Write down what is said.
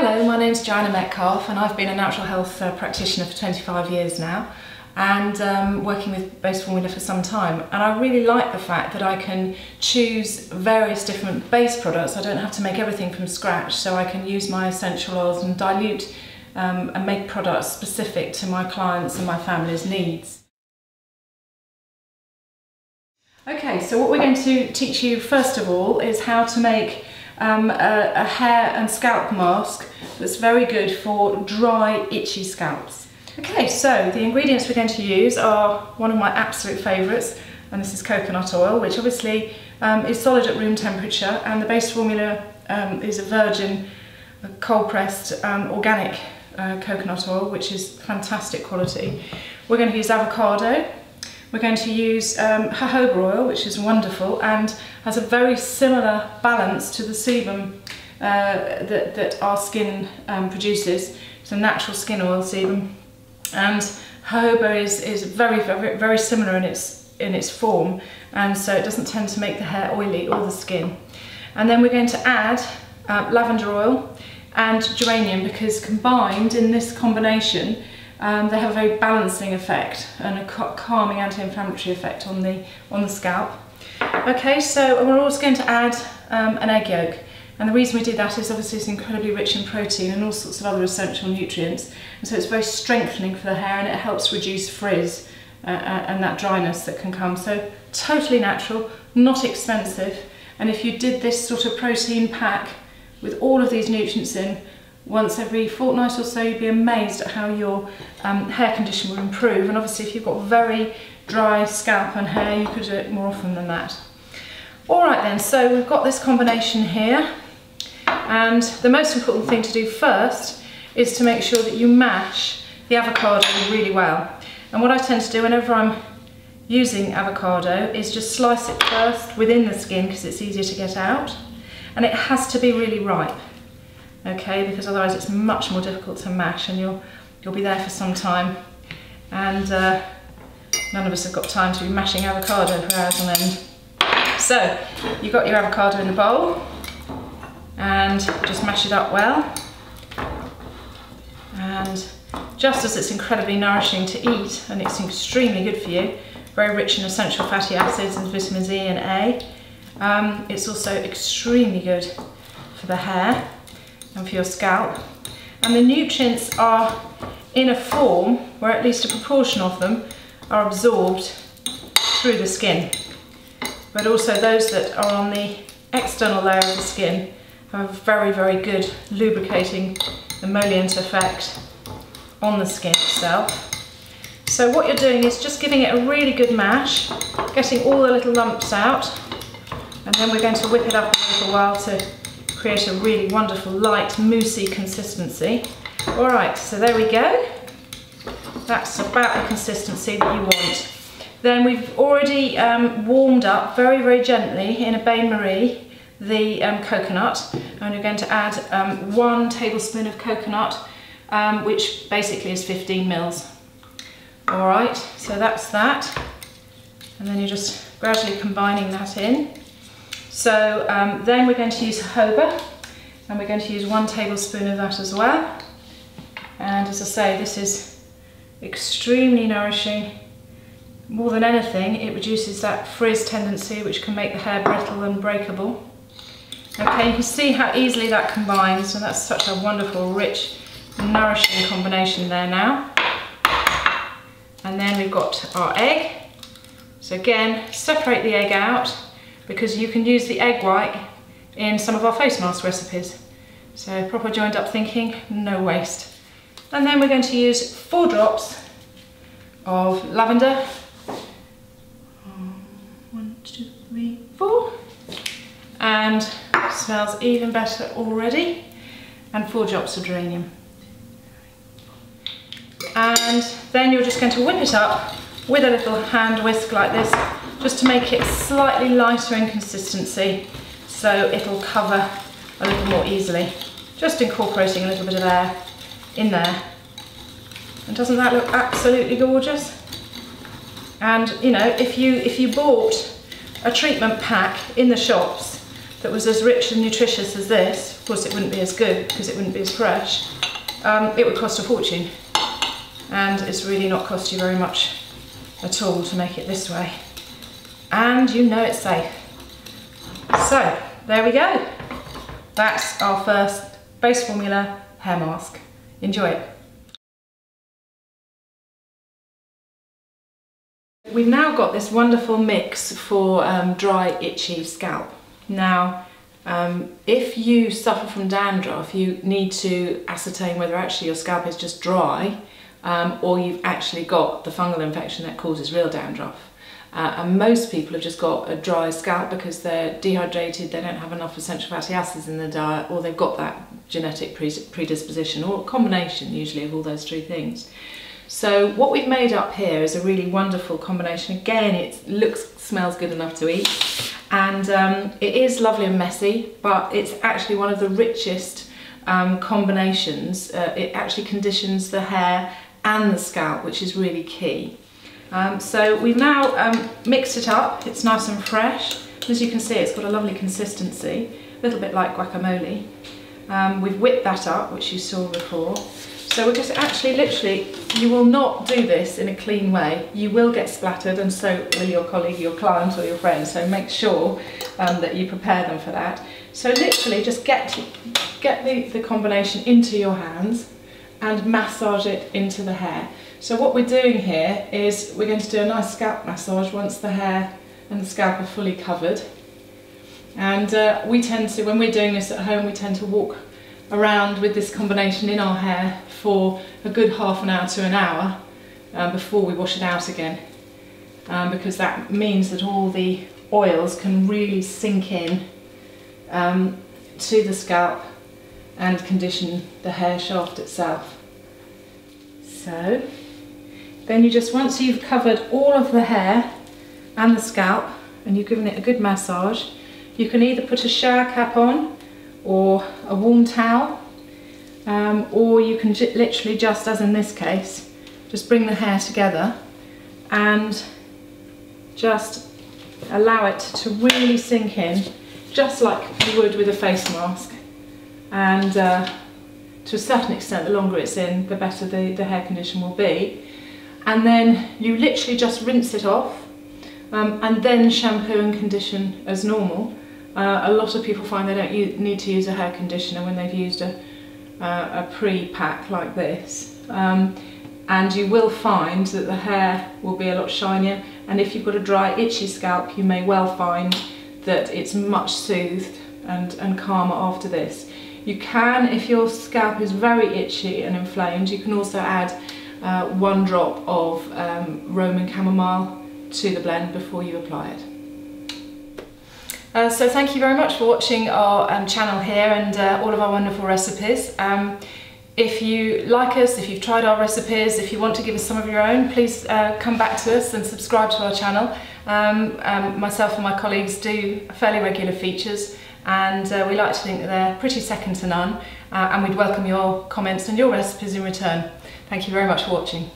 Hello, my name's Joannah Metcalfe and I've been a natural health practitioner for 25 years now and working with base formula for some time, and I really like the fact that I can choose various different base products. I don't have to make everything from scratch, so I can use my essential oils and dilute and make products specific to my clients and my family's needs. Okay, so what we're going to teach you first of all is how to make a hair and scalp mask that's very good for dry, itchy scalps. Okay, so the ingredients we're going to use are one of my absolute favourites, and this is coconut oil, which obviously is solid at room temperature, and the base formula is a virgin, cold-pressed, organic coconut oil, which is fantastic quality. We're going to use avocado. We're going to use jojoba oil, which is wonderful and has a very similar balance to the sebum that our skin produces. It's a natural skin oil sebum, and jojoba is very similar in its form, and so it doesn't tend to make the hair oily or the skin. And then we're going to add lavender oil and geranium, because combined in this combination they have a very balancing effect and a calming anti-inflammatory effect on the scalp. Okay, so we're also going to add an egg yolk, and the reason we do that is obviously it's incredibly rich in protein and all sorts of other essential nutrients, and so it's very strengthening for the hair, and it helps reduce frizz and that dryness that can come. So totally natural, not expensive, and if you did this sort of protein pack with all of these nutrients in once every fortnight or so, you'd be amazed at how your hair condition will improve. And obviously if you've got very dry scalp and hair, you could do it more often than that. Alright then, so we've got this combination here, and the most important thing to do first is to make sure that you mash the avocado really well. And what I tend to do whenever I'm using avocado is just slice it first within the skin, because it's easier to get out, and it has to be really ripe. Okay, because otherwise it's much more difficult to mash, and you'll be there for some time, and none of us have got time to be mashing avocado for hours on end. So you've got your avocado in the bowl, and just mash it up well, and just as it's incredibly nourishing to eat and it's extremely good for you, very rich in essential fatty acids and vitamins E and A, it's also extremely good for the hair and for your scalp, and the nutrients are in a form where at least a proportion of them are absorbed through the skin, but also those that are on the external layer of the skin have a very good lubricating emollient effect on the skin itself. So what you're doing is just giving it a really good mash, getting all the little lumps out, and then we're going to whip it up a little while to create a really wonderful light moussey consistency. Alright, so there we go. That's about the consistency that you want. Then we've already warmed up very gently in a bain-marie the coconut, and we're going to add 1 tablespoon of coconut, which basically is 15 mils. Alright, so that's that, and then you're just gradually combining that in. So then we're going to use jojoba, and we're going to use 1 tablespoon of that as well. And as I say, this is extremely nourishing. More than anything, it reduces that frizz tendency, which can make the hair brittle and breakable. Okay, you can see how easily that combines, and that's such a wonderful, rich, nourishing combination there now. And then we've got our egg. So again, separate the egg out, because you can use the egg white in some of our face mask recipes. So proper joined up thinking, no waste. And then we're going to use 4 drops of lavender. 1, 2, 3, 4. And it smells even better already. And 4 drops of geranium. And then you're just going to whip it up with a little hand whisk like this, just to make it slightly lighter in consistency, so it'll cover a little more easily. Just incorporating a little bit of air in there. And doesn't that look absolutely gorgeous? And you know, if you bought a treatment pack in the shops that was as rich and nutritious as this, of course it wouldn't be as good because it wouldn't be as fresh, it would cost a fortune. And it's really not cost you very much at all to make it this way. And you know it's safe. So, there we go. That's our first base formula hair mask. Enjoy it. We've now got this wonderful mix for dry, itchy scalp. Now, if you suffer from dandruff, you need to ascertain whether actually your scalp is just dry or you've actually got the fungal infection that causes real dandruff. And most people have just got a dry scalp because they're dehydrated, they don't have enough essential fatty acids in their diet, or they've got that genetic predisposition, or a combination usually of all those three things. So what we've made up here is a really wonderful combination. Again, it looks, smells good enough to eat, and it is lovely and messy, but it's actually one of the richest combinations. It actually conditions the hair and the scalp, which is really key. So we've now mixed it up. It's nice and fresh. As you can see, it's got a lovely consistency, a little bit like guacamole. We've whipped that up, which you saw before. So we're just actually, literally, you will not do this in a clean way. You will get splattered, and so will your colleague, your client, or your friend. So make sure that you prepare them for that. So literally, just get the combination into your hands and massage it into the hair. So what we're doing here is we're going to do a nice scalp massage once the hair and the scalp are fully covered. And we tend to, when we're doing this at home, we tend to walk around with this combination in our hair for a good half an hour to an hour before we wash it out again, because that means that all the oils can really sink in to the scalp and condition the hair shaft itself. So then you just, once you've covered all of the hair and the scalp and you've given it a good massage, you can either put a shower cap on or a warm towel, or you can literally just, as in this case, just bring the hair together and just allow it to really sink in, just like you would with a face mask. And to a certain extent, the longer it's in, the better the hair condition will be. And then you literally just rinse it off and then shampoo and condition as normal. A lot of people find they don't need to use a hair conditioner when they've used a pre-pack like this. And you will find that the hair will be a lot shinier, and if you've got a dry, itchy scalp, you may well find that it's much soothed and calmer after this. You can, if your scalp is very itchy and inflamed, you can also add 1 drop of Roman chamomile to the blend before you apply it. So thank you very much for watching our channel here and all of our wonderful recipes. If you like us, if you've tried our recipes, if you want to give us some of your own, please come back to us and subscribe to our channel. Myself and my colleagues do fairly regular features, and we like to think that they're pretty second to none, and we'd welcome your comments and your recipes in return. Thank you very much for watching.